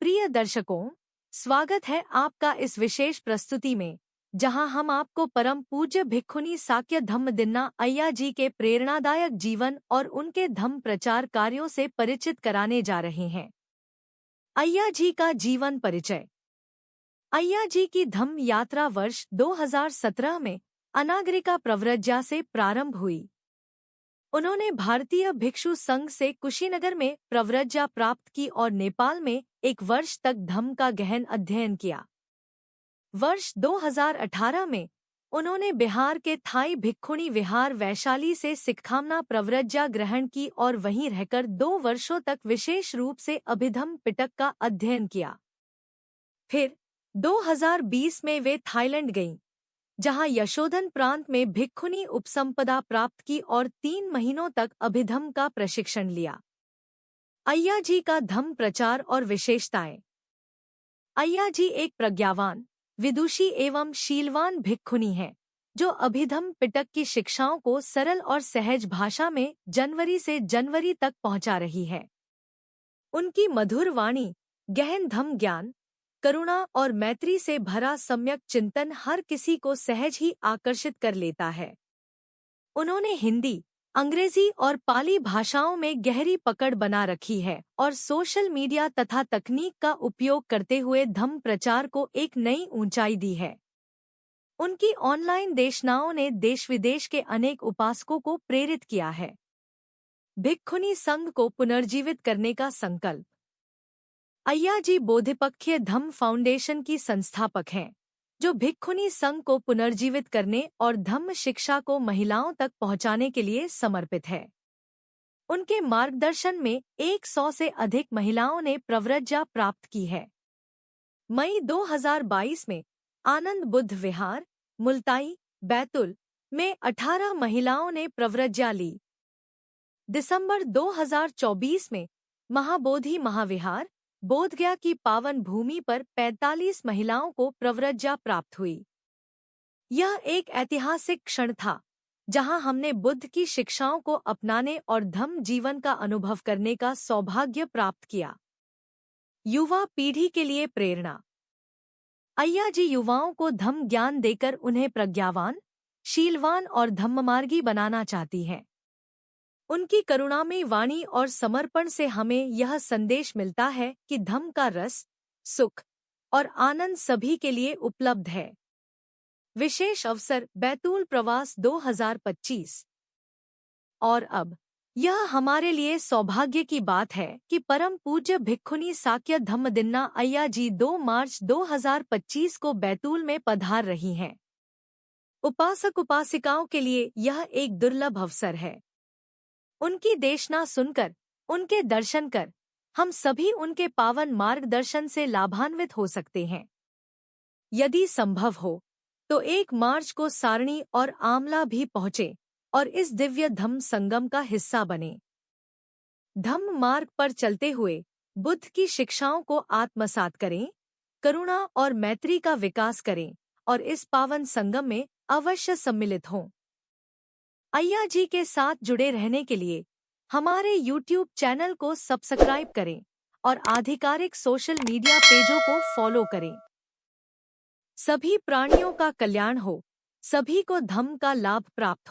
प्रिय दर्शकों, स्वागत है आपका इस विशेष प्रस्तुति में, जहां हम आपको परम पूज्य भिक्खुनी साक्य धम्मदिन्ना अय्या जी के प्रेरणादायक जीवन और उनके धम्म प्रचार कार्यों से परिचित कराने जा रहे हैं। अय्या जी का जीवन परिचय। अय्या जी की धम्म यात्रा वर्ष 2017 में अनागरिका प्रव्रज्या से प्रारंभ हुई। उन्होंने भारतीय भिक्षु संघ से कुशीनगर में प्रव्रज्या प्राप्त की और नेपाल में 1 वर्ष तक धम्म का गहन अध्ययन किया। वर्ष 2018 में उन्होंने बिहार के थाई भिक्खुनी विहार वैशाली से सिक्खामना प्रव्रज्या ग्रहण की और वहीं रहकर 2 वर्षों तक विशेष रूप से अभिधम्म पिटक का अध्ययन किया। फिर 2020 में वे थाईलैंड गईं, जहां यशोधन प्रांत में भिक्खुनी उपसंपदा प्राप्त की और 3 महीनों तक अभिधम्म का प्रशिक्षण लिया। अय्या जी का धम्म प्रचार और विशेषताएं। अय्या जी एक प्रज्ञावान, विदुषी एवं शीलवान भिक्खुनी है, जो अभिधम्म पिटक की शिक्षाओं को सरल और सहज भाषा में जनवरी से जनवरी तक पहुंचा रही है। उनकी मधुर वाणी, गहन धम्म ज्ञान, करुणा और मैत्री से भरा सम्यक चिंतन हर किसी को सहज ही आकर्षित कर लेता है। उन्होंने हिंदी, अंग्रेजी और पाली भाषाओं में गहरी पकड़ बना रखी है और सोशल मीडिया तथा तकनीक का उपयोग करते हुए धम्म प्रचार को एक नई ऊंचाई दी है। उनकी ऑनलाइन देशनाओं ने देश विदेश के अनेक उपासकों को प्रेरित किया है। भिक्खुनी संघ को पुनर्जीवित करने का संकल्प। अय्या जी बोधिपक्षीय धम्म फाउंडेशन की संस्थापक हैं, जो भिक्खुनी संघ को पुनर्जीवित करने और धम्म शिक्षा को महिलाओं तक पहुंचाने के लिए समर्पित है। उनके मार्गदर्शन में 100 से अधिक महिलाओं ने प्रव्रज्या प्राप्त की है। मई 2022 में आनंद बुद्ध विहार, मुल्ताई, बैतुल में 18 महिलाओं ने प्रव्रज्या ली। दिसंबर 2024 में महाबोधि महाविहार, बोधगया की पावन भूमि पर 45 महिलाओं को प्रव्रज्या प्राप्त हुई। यह एक ऐतिहासिक क्षण था, जहां हमने बुद्ध की शिक्षाओं को अपनाने और धम्म जीवन का अनुभव करने का सौभाग्य प्राप्त किया। युवा पीढ़ी के लिए प्रेरणा। अय्या जी युवाओं को धम्म ज्ञान देकर उन्हें प्रज्ञावान, शीलवान और धम्ममार्गी बनाना चाहती हैं। उनकी करुणामयी वाणी और समर्पण से हमें यह संदेश मिलता है कि धम्म का रस, सुख और आनंद सभी के लिए उपलब्ध है। विशेष अवसर बैतूल प्रवास 2025। और अब यह हमारे लिए सौभाग्य की बात है कि परम पूज्य भिक्खुनी साक्य धम्मदिन्ना अय्या जी 2 मार्च 2025 को बैतूल में पधार रही हैं। उपासक उपासिकाओं के लिए यह एक दुर्लभ अवसर है। उनकी देशना सुनकर, उनके दर्शन कर, हम सभी उनके पावन मार्गदर्शन से लाभान्वित हो सकते हैं। यदि संभव हो तो 1 मार्च को सारणी और आमला भी पहुँचे और इस दिव्य धम्म संगम का हिस्सा बने। धम्म मार्ग पर चलते हुए बुद्ध की शिक्षाओं को आत्मसात करें, करुणा और मैत्री का विकास करें और इस पावन संगम में अवश्य सम्मिलित हों। अय्या जी के साथ जुड़े रहने के लिए हमारे YouTube चैनल को सब्सक्राइब करें और आधिकारिक सोशल मीडिया पेजों को फॉलो करें। सभी प्राणियों का कल्याण हो, सभी को धम्म का लाभ प्राप्त हो।